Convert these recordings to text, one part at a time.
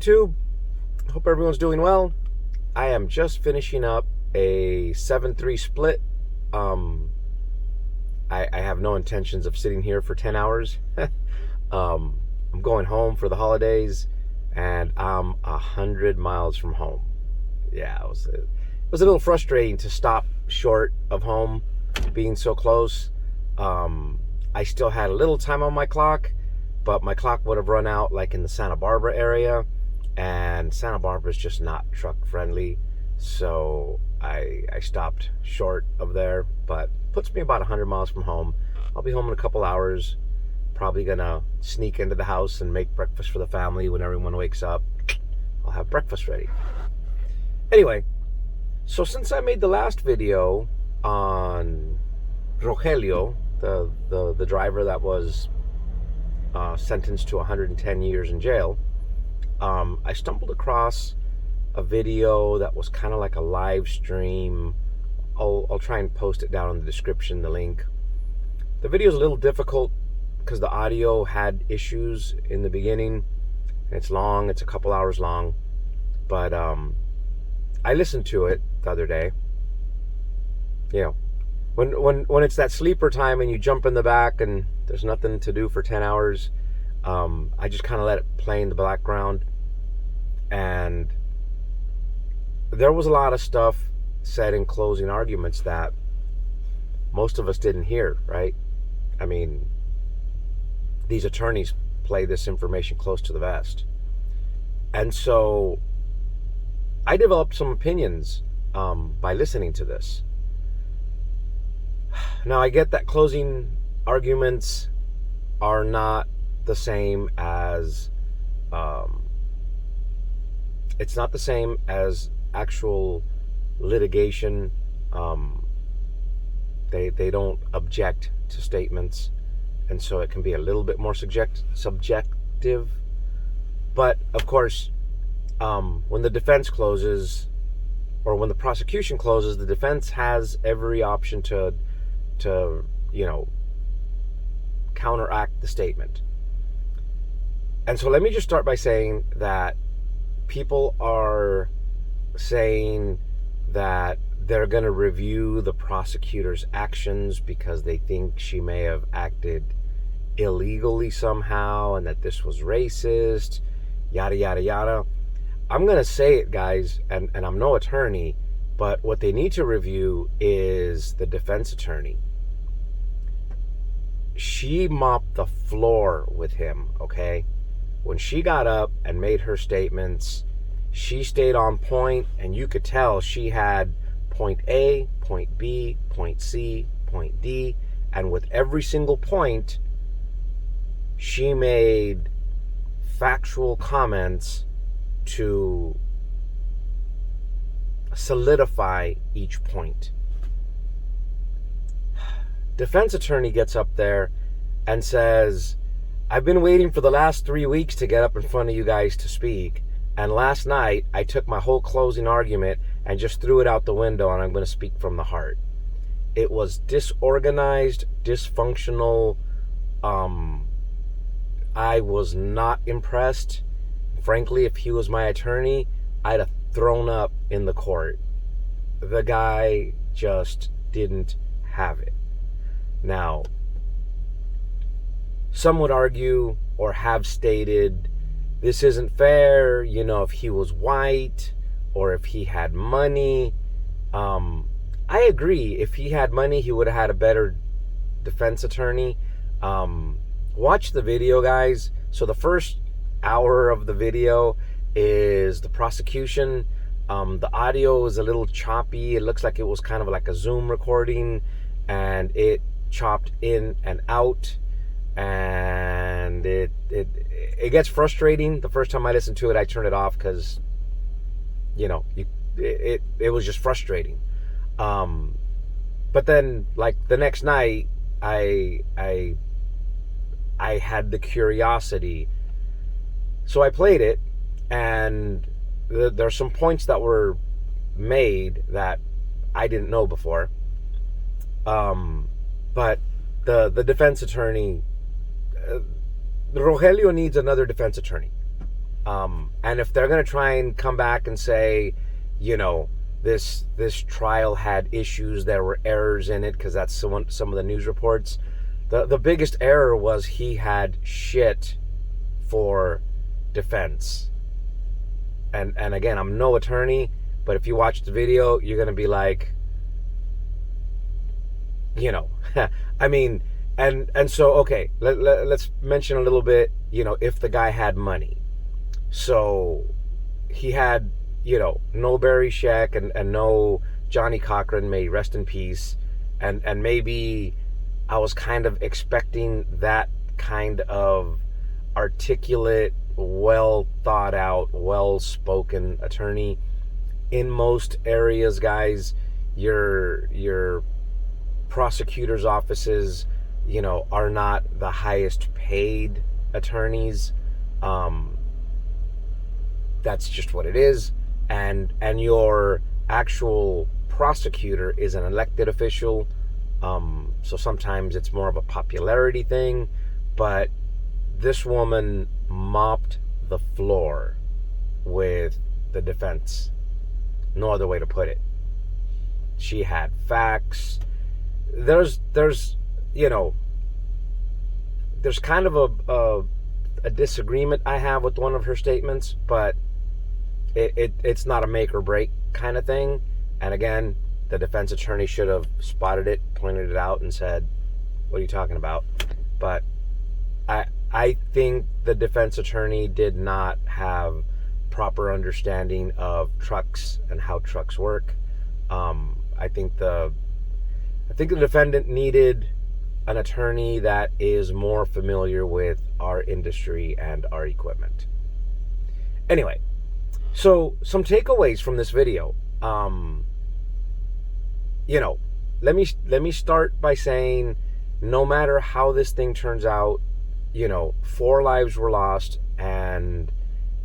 YouTube? Hope everyone's doing well. I am just finishing up a 7-3 split. I have no intentions of sitting here for 10 hours. I'm going home for the holidays, and I'm 100 miles from home. Yeah, it was a little frustrating to stop short of home, being so close. I still had a little time on my clock, but my clock would have run out like in the Santa Barbara area, and Santa Barbara is just not truck friendly, so I stopped short of there, but puts me about 100 miles from home. I'll be home in a couple hours, probably gonna sneak into the house and make breakfast for the family. When everyone wakes up, I'll have breakfast ready. Anyway, so since I made the last video on Rogelio, the driver that was sentenced to 110 years in jail, I stumbled across a video that was kind of like a live stream. I'll try and post it down in the description, the link. The video is a little difficult because the audio had issues in the beginning. It's long, it's a couple hours long, but I listened to it the other day. You know, when it's that sleeper time and you jump in the back and there's nothing to do for 10 hours, I just kind of let it play in the background. And there was a lot of stuff said in closing arguments that most of us didn't hear, right? I mean, these attorneys play this information close to the vest. And so I developed some opinions by listening to this. Now, I get that closing arguments are not the same as it's not the same as actual litigation. They don't object to statements, and so it can be a little bit more subjective. But of course, when the defense closes, or when the prosecution closes, the defense has every option to counteract the statement. And so let me just start by saying that people are saying that they're going to review the prosecutor's actions because they think she may have acted illegally somehow and that this was racist, yada, yada, yada. I'm going to say it, guys, and I'm no attorney, but what they need to review is the defense attorney. She mopped the floor with him, okay? When she got up and made her statements, she stayed on point, and you could tell she had point A, point B, point C, point D, and with every single point, she made factual comments to solidify each point. Defense attorney gets up there and says, I've been waiting for the last 3 weeks to get up in front of you guys to speak, and last night I took my whole closing argument and just threw it out the window, and I'm going to speak from the heart. It was disorganized, dysfunctional. I was not impressed. Frankly, if he was my attorney, I'd have thrown up in the court. The guy just didn't have it. Now, some would argue or have stated, this isn't fair, if he was white or if he had money. I agree. If he had money, he would have had a better defense attorney. Watch the video, guys. So the first hour of the video is the prosecution. The audio is a little choppy. It looks like it was kind of like a Zoom recording, and it chopped in and out, and it gets frustrating. The first time I listened to it, I turned it off because it was just frustrating. But then, like, the next night, I had the curiosity, so I played it, and there's some points that were made that I didn't know before. But the defense attorney, Rogelio needs another defense attorney. And if they're going to try and come back and say, you know, this trial had issues, there were errors in it, because that's some of the news reports. The biggest error was he had shit for defense. And again, I'm no attorney, but if you watch the video, you're going to be like, you know, I mean, and so, okay, let's mention a little bit, you know, if the guy had money. So he had, you know, no Barry Sheck and no Johnny Cochran, may he rest in peace. And maybe I was kind of expecting that kind of articulate, well thought out, well spoken attorney. In most areas, guys, your prosecutors' offices, you know, are not the highest paid attorneys. That's just what it is. And your actual prosecutor is an elected official. So sometimes it's more of a popularity thing. But this woman mopped the floor with the defense. No other way to put it. She had facts. There's you know, there's kind of a disagreement I have with one of her statements, but it's not a make or break kind of thing. And again, the defense attorney should have spotted it, pointed it out, and said, what are you talking about? But I think the defense attorney did not have proper understanding of trucks and how trucks work. I think the defendant needed an attorney that is more familiar with our industry and our equipment. Anyway, so some takeaways from this video. You know, let me start by saying, no matter how this thing turns out, you know, 4 lives were lost, and,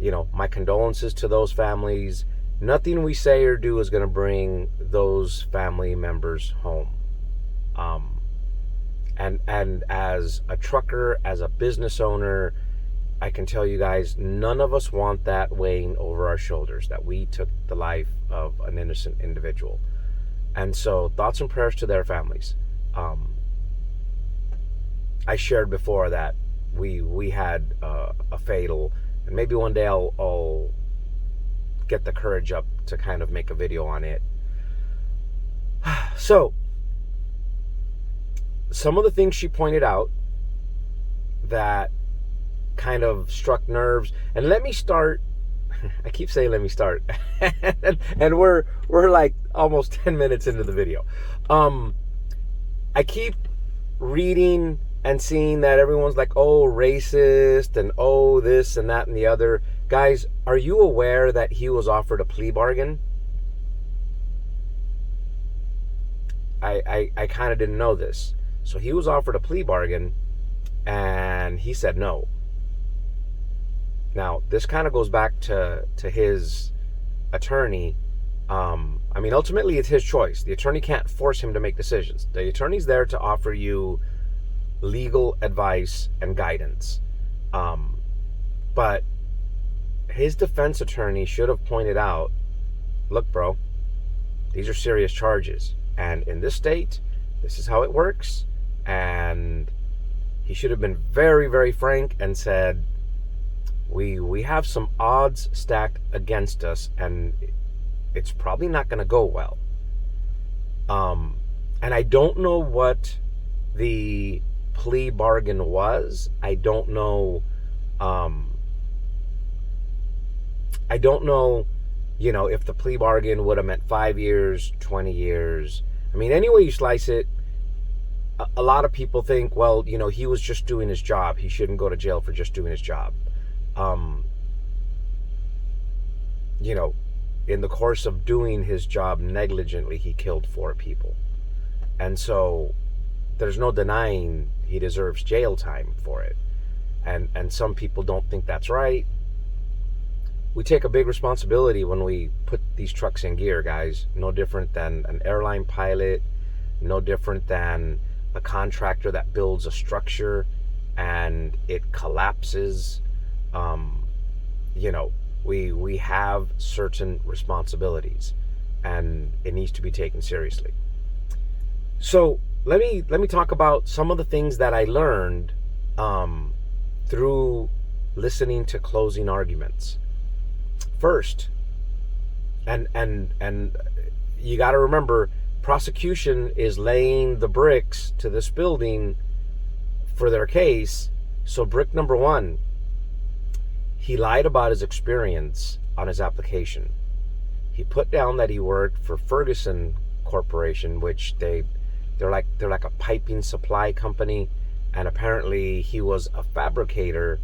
you know, my condolences to those families. Nothing we say or do is going to bring those family members home. And as a trucker, as a business owner, I can tell you guys, none of us want that weighing over our shoulders, that we took the life of an innocent individual. And so thoughts and prayers to their families. I shared before that we had a fatal, and maybe one day I'll get the courage up to kind of make a video on it. So some of the things she pointed out that kind of struck nerves, and let me start. I keep saying let me start, and we're like almost 10 minutes into the video. I keep reading and seeing that everyone's like, oh, racist, and oh, this and that and the other. Guys, are you aware that he was offered a plea bargain? I kind of didn't know this. So he was offered a plea bargain, and he said no. Now, this kind of goes back to his attorney. I mean, ultimately, it's his choice. The attorney can't force him to make decisions. The attorney's there to offer you legal advice and guidance. But his defense attorney should have pointed out, look, bro, these are serious charges. And in this state, this is how it works. And he should have been very, very frank and said, we have some odds stacked against us, and it's probably not going to go well. And I don't know what the plea bargain was. I don't know, you know, if the plea bargain would have meant 5 years, 20 years. I mean, any way you slice it, a lot of people think, well, you know, he was just doing his job. He shouldn't go to jail for just doing his job. You know, in the course of doing his job negligently, he killed 4 people. And so there's no denying he deserves jail time for it. And some people don't think that's right. We take a big responsibility when we put these trucks in gear, guys. No different than an airline pilot, no different than a contractor that builds a structure and it collapses. we have certain responsibilities, and it needs to be taken seriously. So let me talk about some of the things that I learned through listening to closing arguments. First, and you got to remember, prosecution is laying the bricks to this building for their case. So brick number one, he lied about his experience on his application. He put down that he worked for Ferguson Corporation, which they're like a piping supply company, and apparently he was a fabricator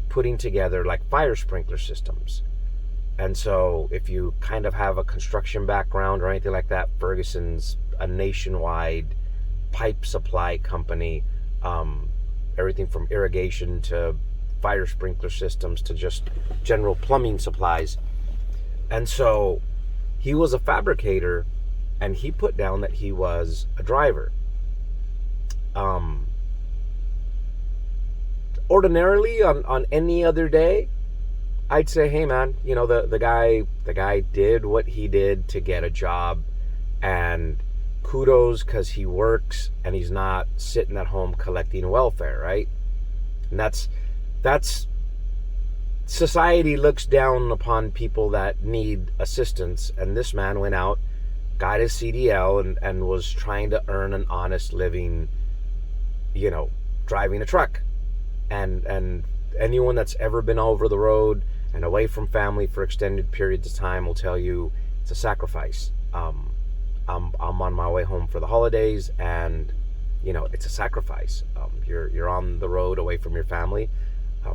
putting together like fire sprinkler systems. And so if you kind of have a construction background or anything like that, Ferguson's a nationwide pipe supply company, everything from irrigation to fire sprinkler systems to just general plumbing supplies. And so he was a fabricator, and he put down that he was a driver. Ordinarily, on any other day, I'd say, hey man, the guy did what he did to get a job, and kudos, because he works and he's not sitting at home collecting welfare, right? And that's society looks down upon people that need assistance, and this man went out, got his CDL, and was trying to earn an honest living, driving a truck. And anyone that's ever been over the road and away from family for extended periods of time will tell you it's a sacrifice. I'm on my way home for the holidays, and it's a sacrifice. You're on the road away from your family.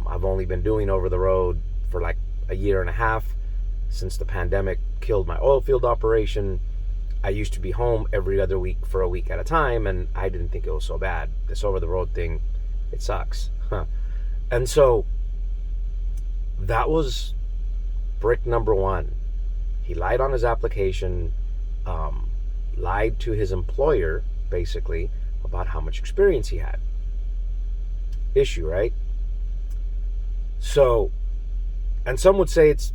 I've only been doing over the road for like a year and a half since the pandemic killed my oil field operation. I used to be home every other week for a week at a time, and I didn't think it was so bad. This over the road thing, it sucks. And so that was brick number one. He lied on his application, lied to his employer, basically, about how much experience he had. Issue, right? So, and some would say it's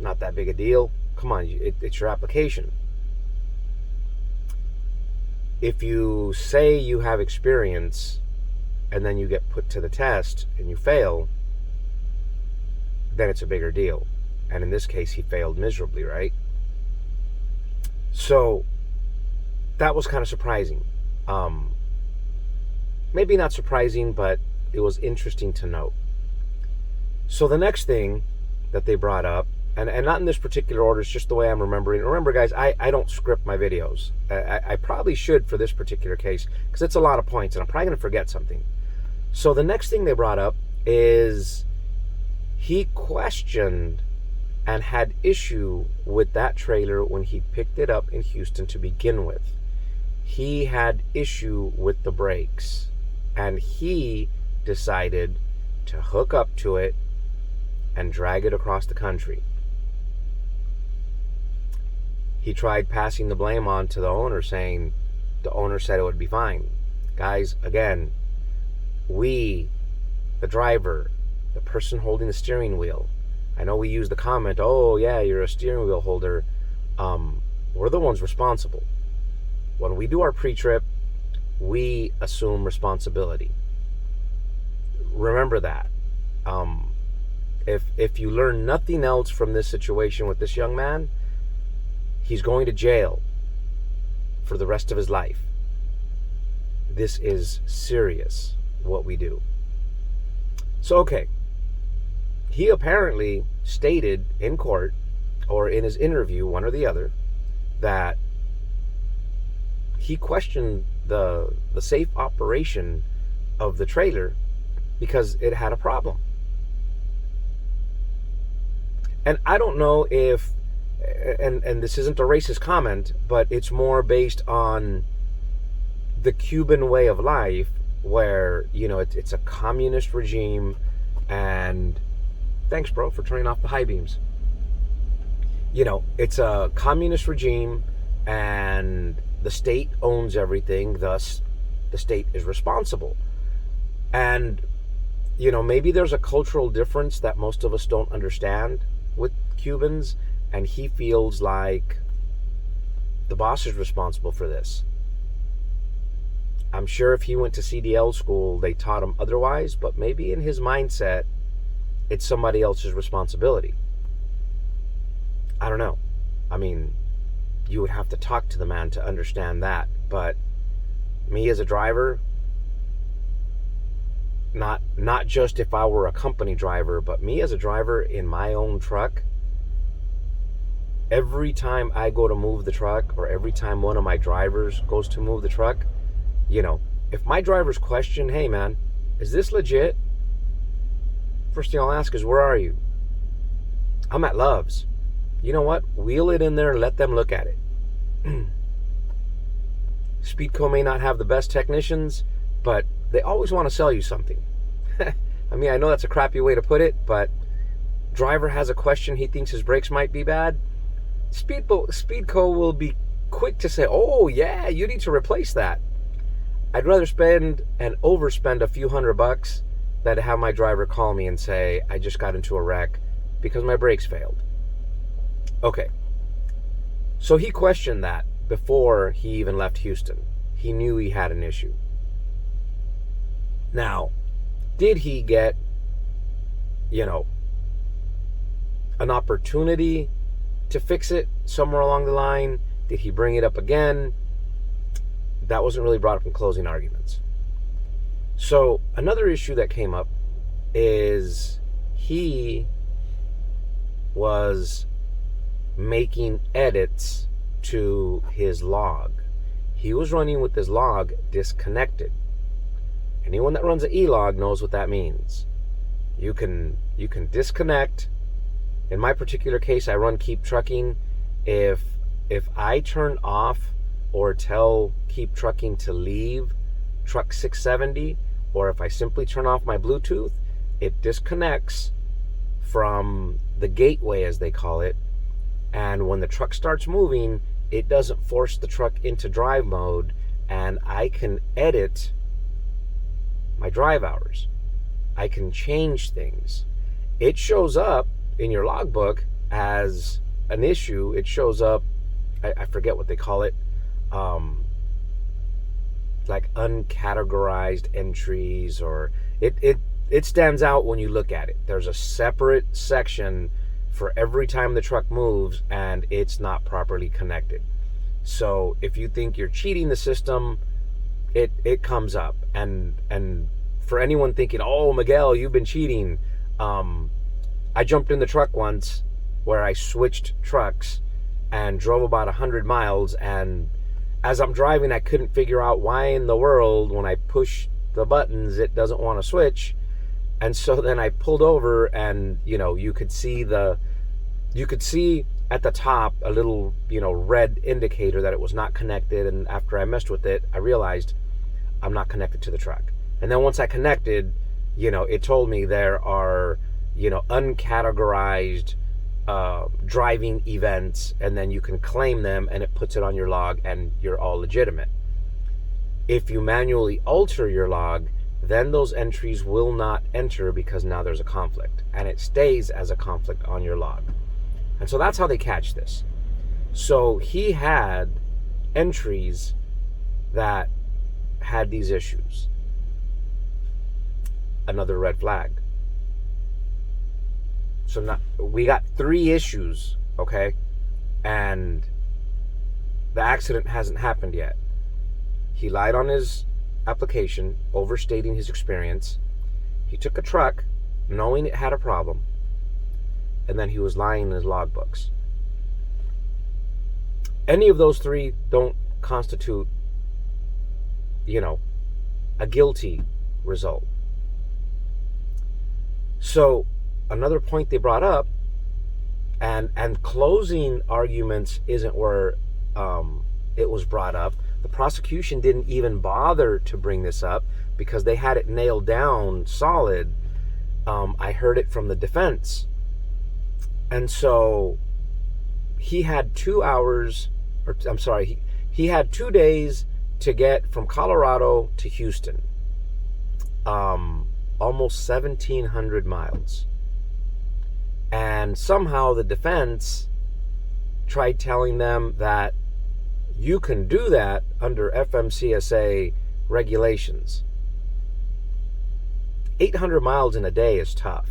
not that big a deal. Come on, it's your application. If you say you have experience and then you get put to the test and you fail, then it's a bigger deal. And in this case, he failed miserably, right? So that was kind of surprising. Maybe not surprising, but it was interesting to note. So the next thing that they brought up, and not in this particular order, it's just the way I'm remembering. Remember, guys, I don't script my videos. I probably should for this particular case, because it's a lot of points, and I'm probably going to forget something. So the next thing they brought up is he questioned and had issue with that trailer when he picked it up in Houston to begin with. He had issue with the brakes, and he decided to hook up to it and drag it across the country. He tried passing the blame on to the owner, saying the owner said it would be fine. Guys, again, we, the driver, the person holding the steering wheel, I know we use the comment, oh yeah, you're a steering wheel holder. We're the ones responsible. When we do our pre-trip, we assume responsibility. Remember that. If you learn nothing else from this situation with this young man, he's going to jail for the rest of his life. This is serious, what we do. So, okay. He apparently stated in court, or in his interview, one or the other, that he questioned the safe operation of the trailer because it had a problem. And I don't know if, and this isn't a racist comment, but it's more based on the Cuban way of life, where, it's a communist regime, and thanks, bro, for turning off the high beams. It's a communist regime, and the state owns everything, thus the state is responsible. And maybe there's a cultural difference that most of us don't understand with Cubans, and he feels like the boss is responsible for this. I'm sure if he went to CDL school, they taught him otherwise, but maybe in his mindset, it's somebody else's responsibility. I don't know. I mean, you would have to talk to the man to understand that. But me as a driver, not just if I were a company driver, but me as a driver in my own truck, every time I go to move the truck, or every time one of my drivers goes to move the truck, if my drivers question, hey man, is this legit? First thing I'll ask is, where are you? I'm at Love's. You know what? Wheel it in there and let them look at it. Speedco may not have the best technicians, but they always want to sell you something. I mean, I know that's a crappy way to put it, but driver has a question, he thinks his brakes might be bad. Speedco will be quick to say, oh yeah, you need to replace that. I'd rather spend and overspend a few $100 than to have my driver call me and say, I just got into a wreck because my brakes failed. Okay, so he questioned that before he even left Houston. He knew he had an issue. Now, did he get, an opportunity to fix it somewhere along the line? Did he bring it up again? That wasn't really brought up in closing arguments. So another issue that came up is he was making edits to his log. He was running with his log disconnected. Anyone that runs an e-log knows what that means. You can disconnect. In my particular case, I run Keep Trucking. If I turn off or tell Keep Trucking to leave Truck 670, or if I simply turn off my Bluetooth, it disconnects from the gateway, as they call it, and when the truck starts moving, it doesn't force the truck into drive mode, and I can edit my drive hours. I can change things. It shows up in your logbook as an issue. It shows up, I forget what they call it, like uncategorized entries, or it stands out when you look at it. There's a separate section for every time the truck moves and it's not properly connected. So if you think you're cheating the system, it comes up. And for anyone thinking, oh, Miguel, you've been cheating, I jumped in the truck once where I switched trucks and drove about 100 miles, and as I'm driving, I couldn't figure out why in the world when I push the buttons it doesn't want to switch. And so then I pulled over, and you could see at the top a little red indicator that it was not connected. And after I messed with it, I realized I'm not connected to the truck. And then once I connected, it told me there are uncategorized driving events, and then you can claim them and it puts it on your log and you're all legitimate. If you manually alter your log, then those entries will not enter because now there's a conflict, and it stays as a conflict on your log. And so that's how they catch this. So he had entries that had these issues. Another red flag. So now we got 3 issues, okay? And the accident hasn't happened yet. He lied on his application, overstating his experience. He took a truck knowing it had a problem, and then he was lying in his logbooks. Any of those 3 don't constitute, a guilty result. So another point they brought up, and closing arguments isn't where it was brought up. The prosecution didn't even bother to bring this up because they had it nailed down solid. I heard it from the defense. And so he had 2 hours, or I'm sorry, he had 2 days to get from Colorado to Houston. almost 1,700 miles. And somehow the defense tried telling them that you can do that under FMCSA regulations. 800 miles in a day is tough.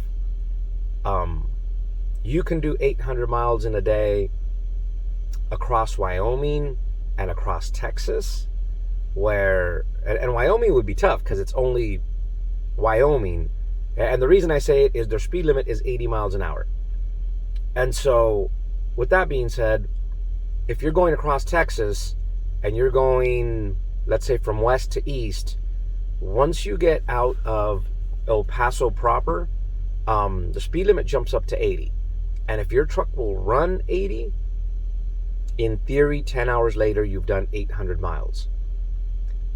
You can do 800 miles in a day across Wyoming and across Texas, and Wyoming would be tough because it's only Wyoming. And the reason I say it is their speed limit is 80 miles an hour. And so, with that being said, if you're going across Texas and you're going, let's say, from west to east, once you get out of El Paso proper, the speed limit jumps up to 80. And if your truck will run 80, in theory, 10 hours later, you've done 800 miles.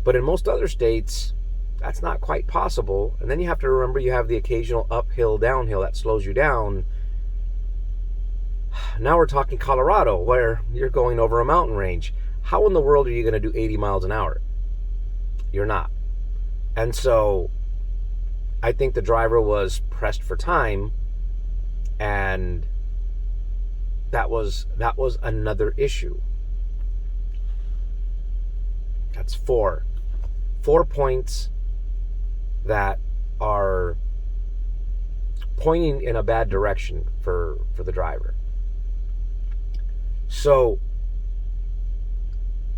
But in most other states, that's not quite possible. And then you have to remember you have the occasional uphill, downhill that slows you down. Now we're talking Colorado, where you're going over a mountain range. How in the world are you going to do 80 miles an hour? You're not. And so I think the driver was pressed for time, and that was another issue. That's four points that are pointing in a bad direction for the driver. So,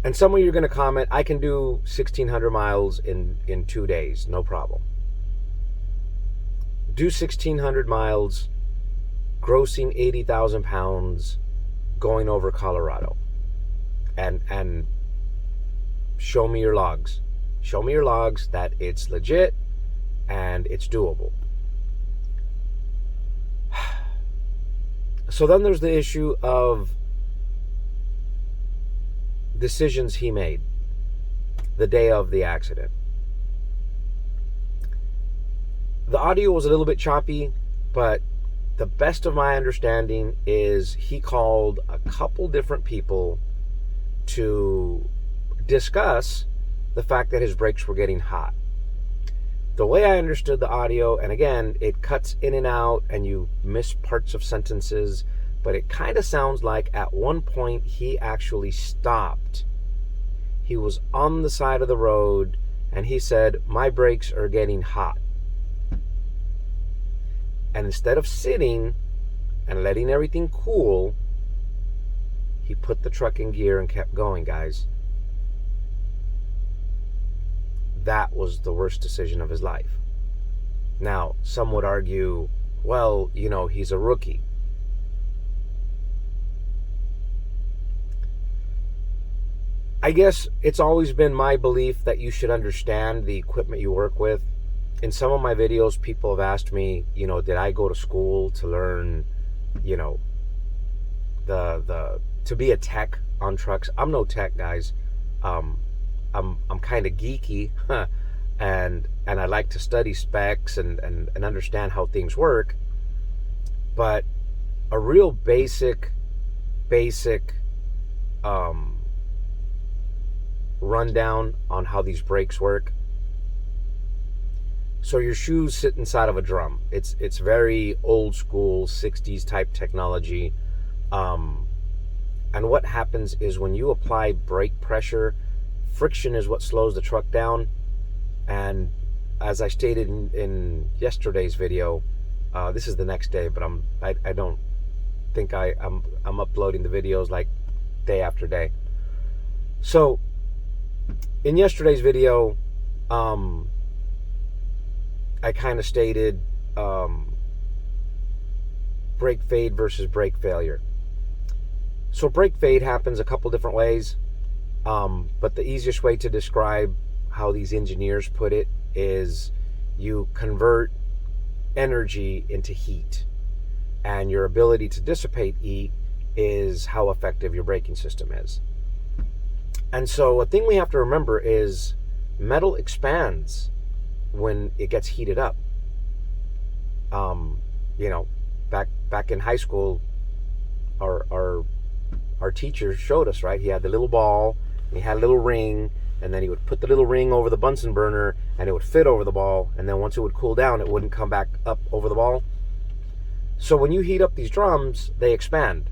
and some of you are going to comment, I can do 1,600 miles in 2 days, no problem. Do 1,600 miles, grossing 80,000 pounds, going over Colorado. And show me your logs. Show me your logs that it's legit and it's doable. So then there's the issue of decisions he made the day of the accident. The audio was a little bit choppy, but the best of my understanding is he called a couple different people to discuss the fact that his brakes were getting hot. The way I understood the audio, and again, it cuts in and out and you miss parts of sentences, but it kind of sounds like at one point he actually stopped. He was on the side of the road and he said, "My brakes are getting hot." And instead of sitting and letting everything cool, he put the truck in gear and kept going, guys. That was the worst decision of his life. Now, some would argue, well, he's a rookie. I guess it's always been my belief that you should understand the equipment you work with. In some of my videos, people have asked me, did I go to school to learn, to be a tech on trucks? I'm no tech, guys. I'm kind of geeky, and I like to study specs and understand how things work. But a real basic rundown on how these brakes work. So your shoes sit inside of a drum. It's very old school 60s type technology. And what happens is when you apply brake pressure, friction is what slows the truck down. And as I stated in yesterday's video, this is the next day, but I don't think I'm uploading the videos like day after day. So in yesterday's video, I kind of stated brake fade versus brake failure. So brake fade happens a couple different ways, but the easiest way to describe how these engineers put it is you convert energy into heat, and your ability to dissipate heat is how effective your braking system is. And so a thing we have to remember is metal expands when it gets heated up. Back in high school, our teacher showed us, right? He had the little ball, and he had a little ring, and then he would put the little ring over the Bunsen burner, and it would fit over the ball, and then once it would cool down, it wouldn't come back up over the ball. So when you heat up these drums, they expand.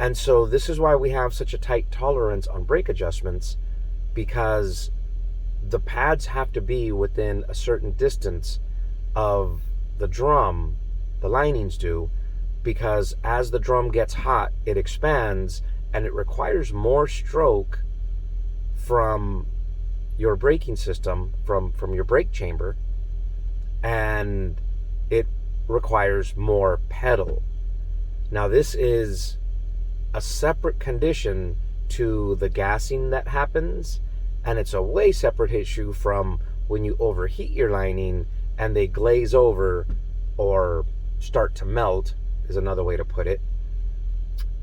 And so this is why we have such a tight tolerance on brake adjustments, because the pads have to be within a certain distance of the drum, the linings do, because as the drum gets hot, it expands, and it requires more stroke from your braking system, from your brake chamber, and it requires more pedal. Now this is a separate condition to the gassing that happens, and it's a way separate issue from when you overheat your lining and they glaze over or start to melt, is another way to put it.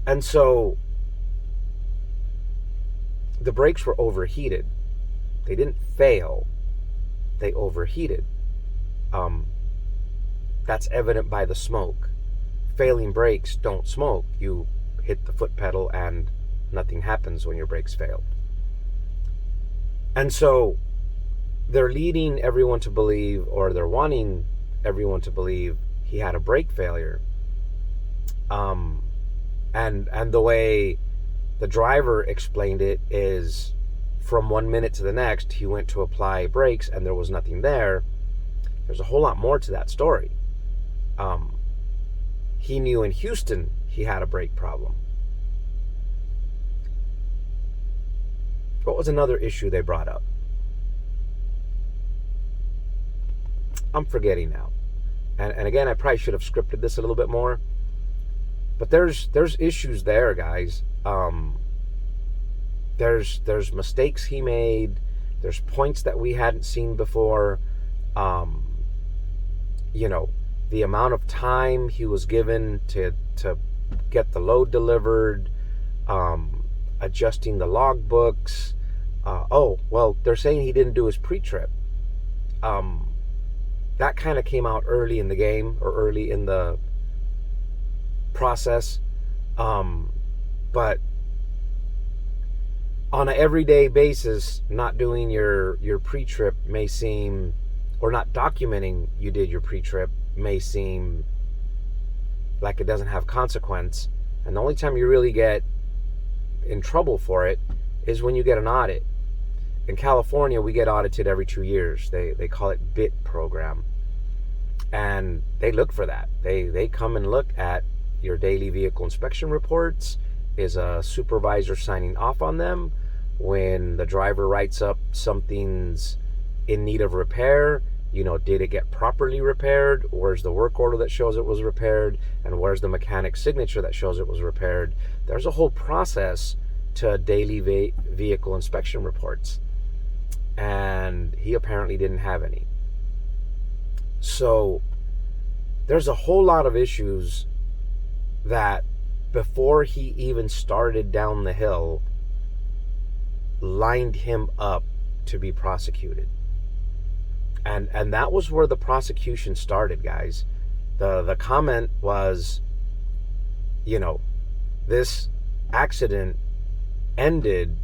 And so the brakes were overheated. They didn't fail, they overheated. That's evident by the smoke. Failing brakes don't smoke. You hit the foot pedal and nothing happens when your brakes fail. And so they're leading everyone to believe, or they're wanting everyone to believe, he had a brake failure. And the way the driver explained it is, from 1 minute to the next, he went to apply brakes and there was nothing there. There's a whole lot more to that story. He knew in Houston he had a brake problem. What was another issue they brought up? I'm forgetting now. And again, I probably should have scripted this a little bit more. But there's issues there, guys. There's mistakes he made. There's points that we hadn't seen before. The amount of time he was given to get the load delivered, adjusting the logbooks. They're saying he didn't do his pre-trip. That kind of came out early in the game, or early in the process. But on an everyday basis, not doing your pre-trip may seem, or not documenting you did your pre-trip may seem like it doesn't have consequence. And the only time you really get in trouble for it is when you get an audit. In California, we get audited every 2 years. They call it BIT program. And they look for that. They come and look at your daily vehicle inspection reports. Is a supervisor signing off on them? When the driver writes up something's in need of repair, did it get properly repaired? Where's the work order that shows it was repaired? And where's the mechanic's signature that shows it was repaired? There's a whole process to daily vehicle inspection reports. And he apparently didn't have any. So there's a whole lot of issues that, before he even started down the hill, lined him up to be prosecuted. And that was where the prosecution started, guys. The comment was, this accident ended,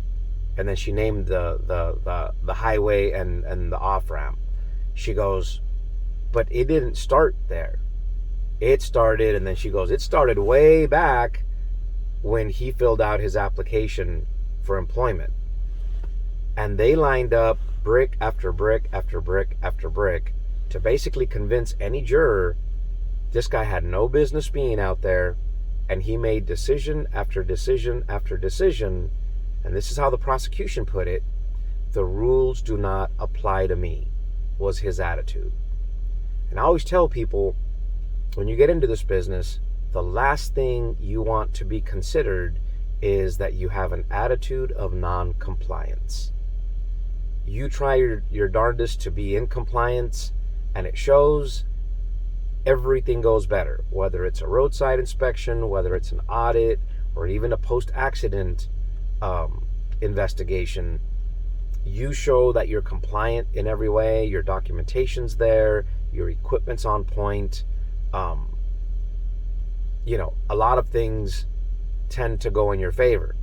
and then she named the highway and the off-ramp. She goes, but it didn't start there. It started, and then she goes, it started way back when he filled out his application for employment. And they lined up brick after brick after brick after brick to basically convince any juror this guy had no business being out there, and he made decision after decision after decision. And this is how the prosecution put it: the rules do not apply to me, was his attitude. And I always tell people, when you get into this business, the last thing you want to be considered is that you have an attitude of non-compliance. You try your darndest to be in compliance, and it shows. Everything goes better, whether it's a roadside inspection, whether it's an audit, or even a post-accident investigation. You show that you're compliant in every way. Your documentation's there, your equipment's on point. A lot of things tend to go in your favor.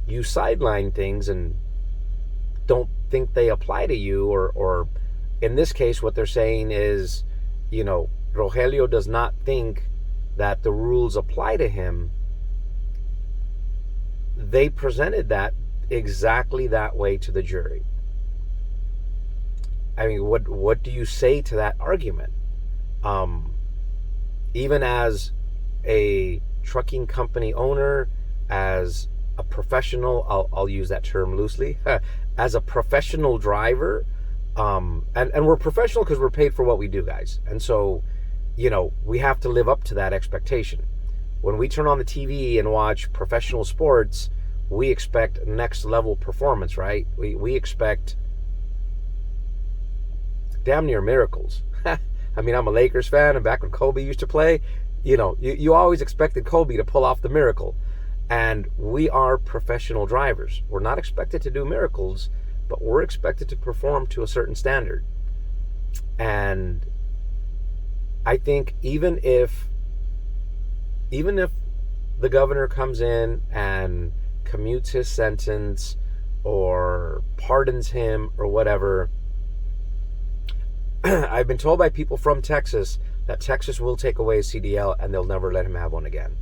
you sideline things and don't think they apply to you, or in this case, what they're saying is, Rogelio does not think that the rules apply to him. They presented that exactly that way to the jury. I mean, what do you say to that argument? Even as a trucking company owner, as a professional, I'll use that term loosely, as a professional driver, and we're professional because we're paid for what we do, guys. And so, we have to live up to that expectation. When we turn on the TV and watch professional sports, we expect next level performance, right? We expect damn near miracles. I mean, I'm a Lakers fan, and back when Kobe used to play, you always expected Kobe to pull off the miracle. And we are professional drivers. We're not expected to do miracles, but we're expected to perform to a certain standard. And I think even if the governor comes in and commutes his sentence or pardons him or whatever, I've been told by people from Texas that Texas will take away his CDL and they'll never let him have one again.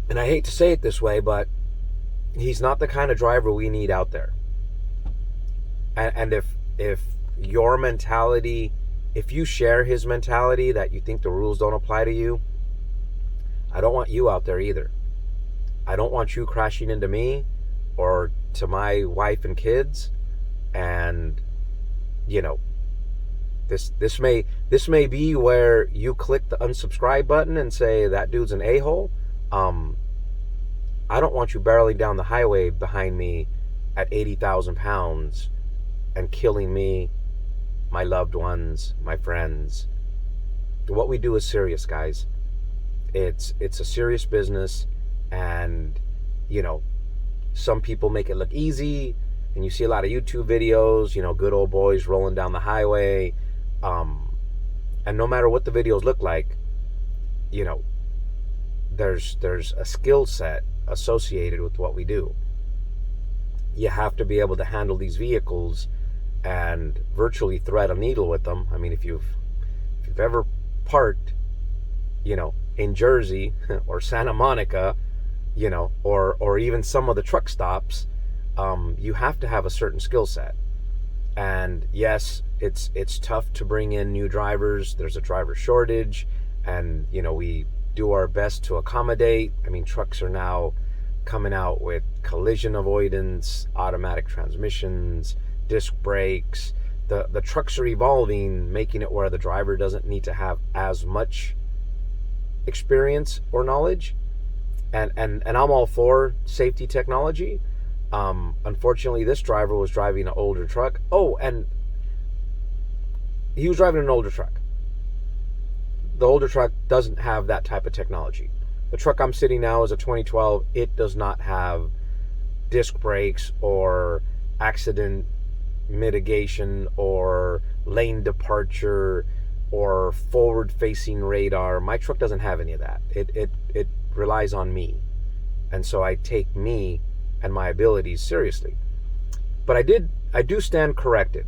And I hate to say it this way, but he's not the kind of driver we need out there. And if your mentality, if you share his mentality that you think the rules don't apply to you, I don't want you out there either. I don't want you crashing into me or to my wife and kids. And this may be where you click the unsubscribe button and say that dude's an a-hole. I don't want you barreling down the highway behind me at 80,000 pounds and killing me, my loved ones, my friends. What we do is serious, guys. It's a serious business, and some people make it look easy, and you see a lot of YouTube videos, good old boys rolling down the highway, and no matter what the videos look like, there's a skill set associated with what we do. You have to be able to handle these vehicles and virtually thread a needle with them. I mean, if you've ever parked, in Jersey or Santa Monica, or even some of the truck stops, you have to have a certain skill set. And yes, it's tough to bring in new drivers. There's a driver shortage, and we do our best to accommodate. I mean, trucks are now coming out with collision avoidance, automatic transmissions, disc brakes. The trucks are evolving, making it where the driver doesn't need to have as much experience or knowledge. And I'm all for safety technology. Unfortunately, this driver was driving an older truck. Oh, and he was driving an older truck. The older truck doesn't have that type of technology. The truck I'm sitting now is a 2012. It does not have disc brakes or accident mitigation or lane departure or forward-facing radar. My truck doesn't have any of that. It relies on me. And so I take me and my abilities seriously. But I do stand corrected.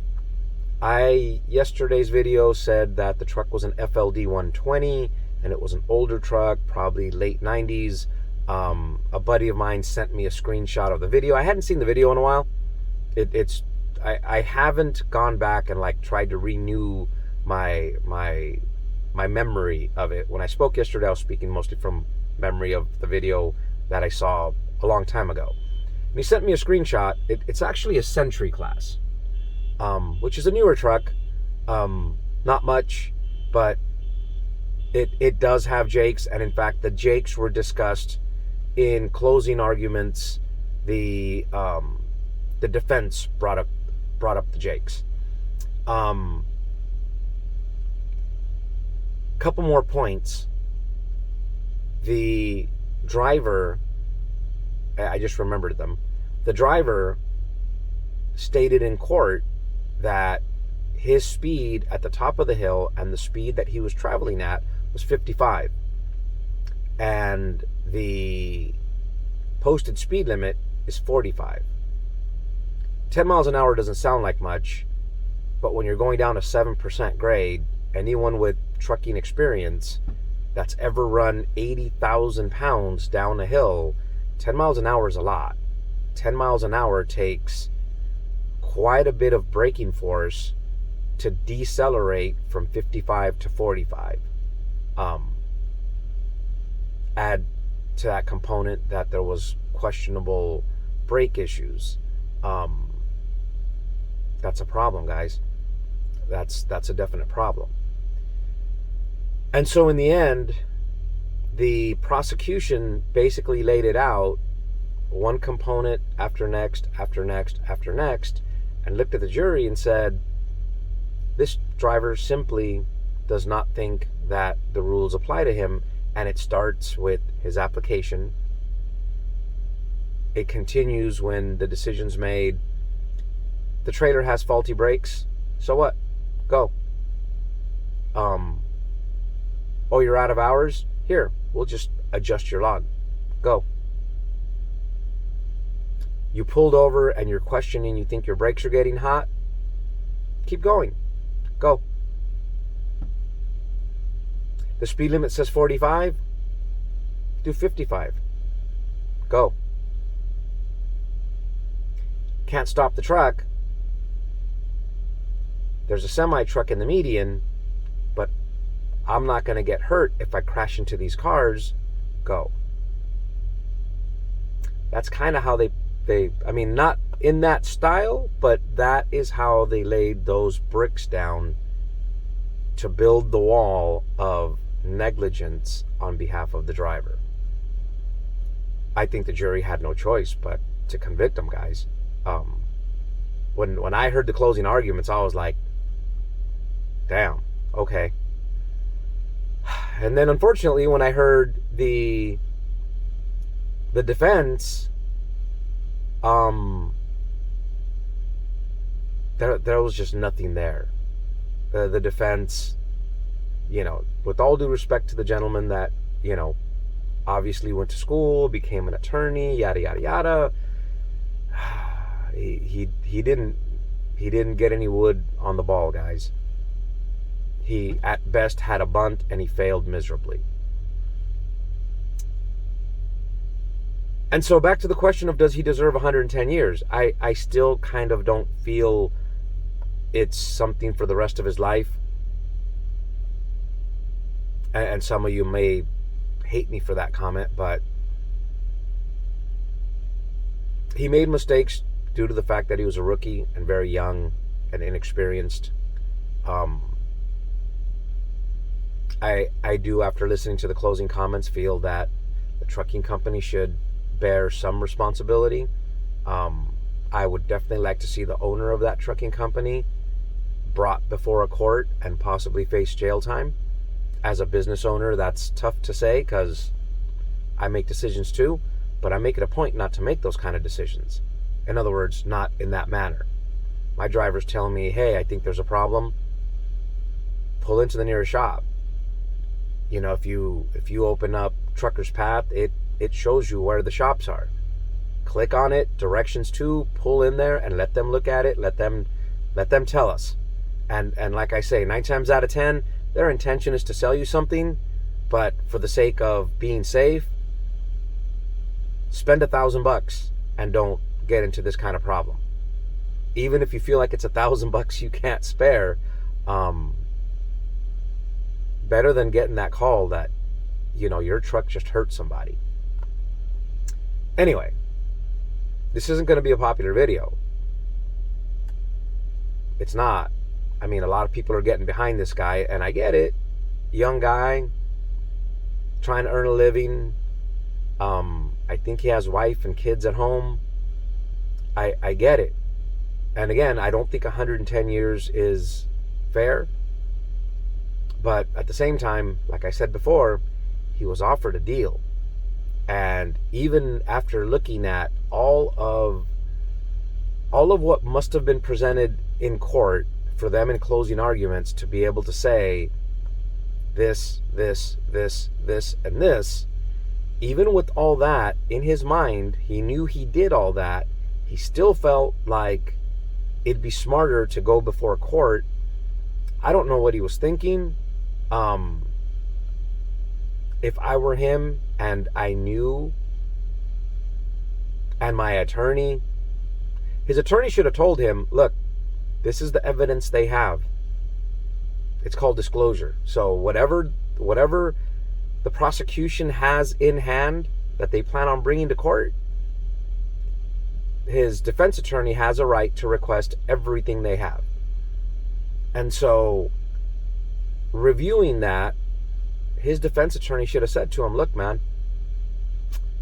Yesterday's video said that the truck was an FLD 120 and it was an older truck, probably late 90s. A buddy of mine sent me a screenshot of the video. I hadn't seen the video in a while. I haven't gone back and tried to renew my memory of it. When I spoke yesterday, I was speaking mostly from memory of the video that I saw a long time ago. And he sent me a screenshot. It's actually a Century class, which is a newer truck. Not much, but it does have jakes, and in fact the jakes were discussed in closing arguments. The defense brought up the jakes. Couple more points. The driver, I just remembered them. The driver stated in court that his speed at the top of the hill and the speed that he was traveling at was 55. and the posted speed limit is 45. 10 miles an hour doesn't sound like much, but when you're going down a 7% grade, anyone with trucking experience that's ever run 80,000 pounds down a hill, 10 miles an hour is a lot. 10 miles an hour takes quite a bit of braking force to decelerate from 55 to 45. Add to that component that there was questionable brake issues. That's a problem, guys. That's a definite problem. And so in the end, the prosecution basically laid it out, one component after next, after next, after next, and looked at the jury and said, this driver simply does not think that the rules apply to him. And it starts with his application. It continues when the decision's made. The trailer has faulty brakes. So what? Go. Oh, you're out of hours? Here, we'll just adjust your log. Go. You pulled over and you're questioning, you think your brakes are getting hot? Keep going. Go. The speed limit says 45. Do 55. Go. Can't stop the truck. There's a semi truck in the median, but I'm not going to get hurt if I crash into these cars. Go. That's kind of how they, I mean, not in that style, but that is how they laid those bricks down to build the wall of negligence on behalf of the driver. I think the jury had no choice but to convict them, guys. When I heard the closing arguments, I was like, damn, okay. And then unfortunately, when I heard the defense, there was just nothing there. The defense, you know, with all due respect to the gentleman that, you know, obviously went to school, became an attorney, yada yada yada. He didn't get any wood on the ball, guys. He at best had a bunt and he failed miserably. And so back to the question of, does he deserve 110 years? I still kind of don't feel it's something for the rest of his life. And some of you may hate me for that comment, but he made mistakes due to the fact that he was a rookie and very young and inexperienced. I do, after listening to the closing comments, feel that the trucking company should bear some responsibility. I would definitely like to see the owner of that trucking company brought before a court and possibly face jail time. As a business owner, that's tough to say because I make decisions too, but I make it a point not to make those kind of decisions. In other words, not in that manner. My driver's telling me, hey, I think there's a problem. Pull into the nearest shop. You know, if you open up Trucker's Path, it shows you where the shops are. Click on it, directions to, pull in there and let them look at it, let them tell us. And like I say, 9 times out of 10, their intention is to sell you something, but for the sake of being safe, spend $1,000 and don't get into this kind of problem. Even if you feel like it's $1,000 you can't spare, better than getting that call that, you know, your truck just hurt somebody. Anyway, this isn't going to be a popular video. It's not. I mean, a lot of people are getting behind this guy, and I get it. Young guy, trying to earn a living. I think he has wife and kids at home. I get it. And again, I don't think 110 years is fair. But at the same time, like I said before, he was offered a deal. And even after looking at all of what must have been presented in court for them in closing arguments to be able to say this, and this, even with all that in his mind, he knew he did all that. He still felt like it'd be smarter to go before court. I don't know what he was thinking. If I were him and I knew, and my attorney, his attorney should have told him, look, this is the evidence they have. It's called disclosure. So whatever the prosecution has in hand that they plan on bringing to court, his defense attorney has a right to request everything they have. And so, reviewing that, his defense attorney should have said to him, look, man,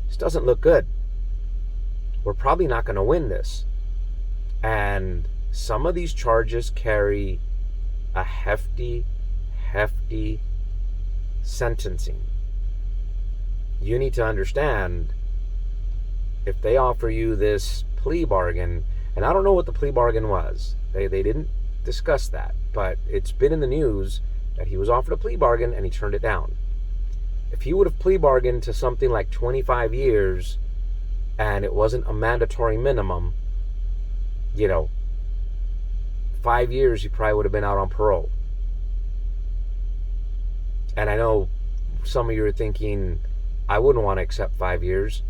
this doesn't look good. We're probably not going to win this. And some of these charges carry a hefty sentencing. You need to understand, if they offer you this plea bargain, and I don't know what the plea bargain was. They didn't discuss that, but it's been in the news that he was offered a plea bargain and he turned it down. If he would have plea bargained to something like 25 years and it wasn't a mandatory minimum, 5 years, he probably would have been out on parole. And I know some of you are thinking, I wouldn't want to accept 5 years.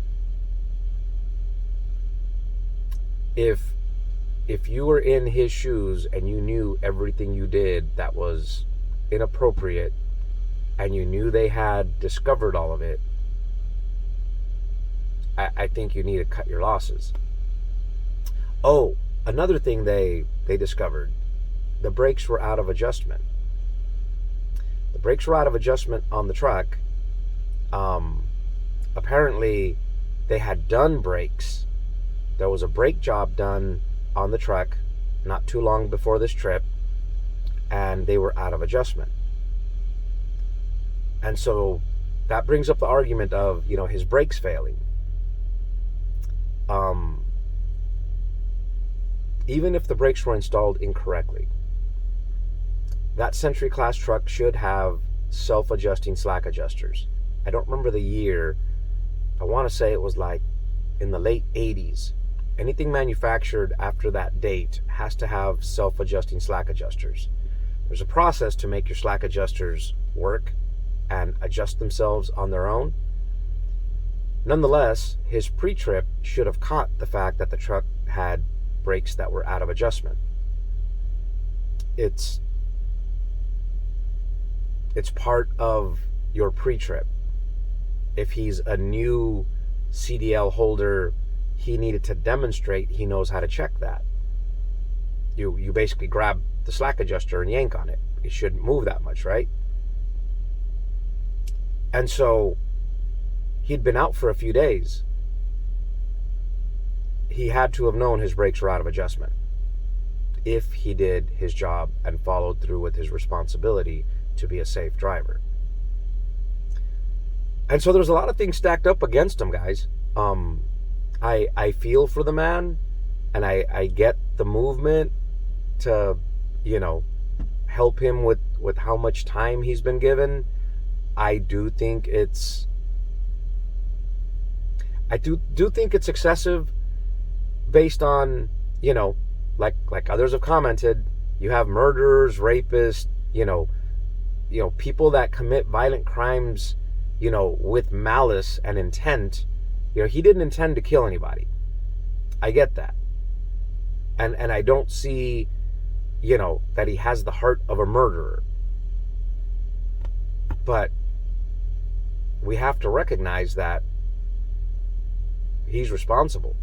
If you were in his shoes and you knew everything you did that was inappropriate, and you knew they had discovered all of it, I think you need to cut your losses. Oh, another thing they discovered, the brakes were out of adjustment. The brakes were out of adjustment on the truck. Apparently, they had done brakes. There was a brake job done on the truck not too long before this trip, and they were out of adjustment. And so that brings up the argument of, his brakes failing. Even if the brakes were installed incorrectly, that Century class truck should have self-adjusting slack adjusters. I don't remember the year. I want to say it was like in the late 80s. Anything manufactured after that date has to have self-adjusting slack adjusters. There's a process to make your slack adjusters work and adjust themselves on their own. Nonetheless, his pre-trip should have caught the fact that the truck had brakes that were out of adjustment. It's part of your pre-trip. If he's a new CDL holder, he needed to demonstrate he knows how to check that. You basically grab the slack adjuster and yank on it. It shouldn't move that much, right? And so he'd been out for a few days. He had to have known his brakes were out of adjustment if he did his job and followed through with his responsibility to be a safe driver. And so there's a lot of things stacked up against him, guys. I feel for the man, and I get the movement to, help him with how much time he's been given. I do think it's excessive based on, like others have commented, you have murderers, rapists, people that commit violent crimes, with malice and intent. He didn't intend to kill anybody. I get that. And I don't see, that he has the heart of a murderer. But we have to recognize that he's responsible.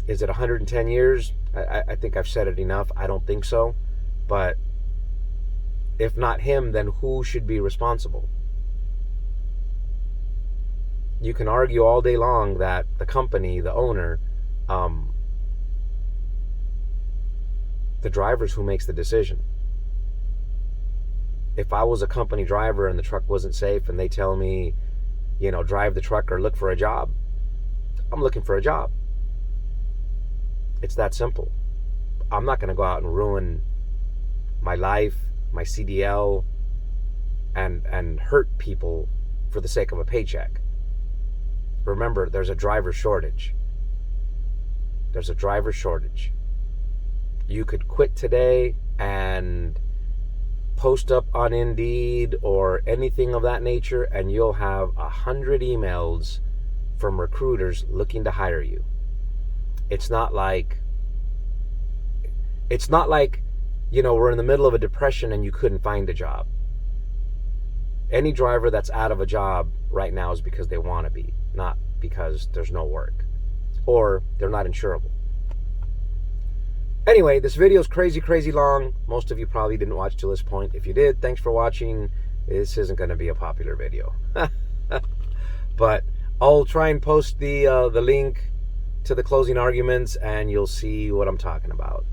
Is it 110 years? I think I've said it enough. I don't think so. But if not him, then who should be responsible? You can argue all day long that the company, the owner, the driver's who makes the decision. If I was a company driver and the truck wasn't safe and they tell me, drive the truck or look for a job, I'm looking for a job. It's that simple. I'm not going to go out and ruin my life, my CDL, and hurt people for the sake of a paycheck. remember, there's a driver shortage. There's a driver shortage. You could quit today and post up on Indeed or anything of that nature, and you'll have 100 emails from recruiters looking to hire you. It's not like, we're in the middle of a depression and you couldn't find a job. Any driver that's out of a job right now is because they want to be, not because there's no work or they're not insurable. Anyway, this video is crazy long. Most of you probably didn't watch till this point. If you did, thanks for watching. This isn't going to be a popular video. But I'll try and post the link to the closing arguments, and you'll see what I'm talking about.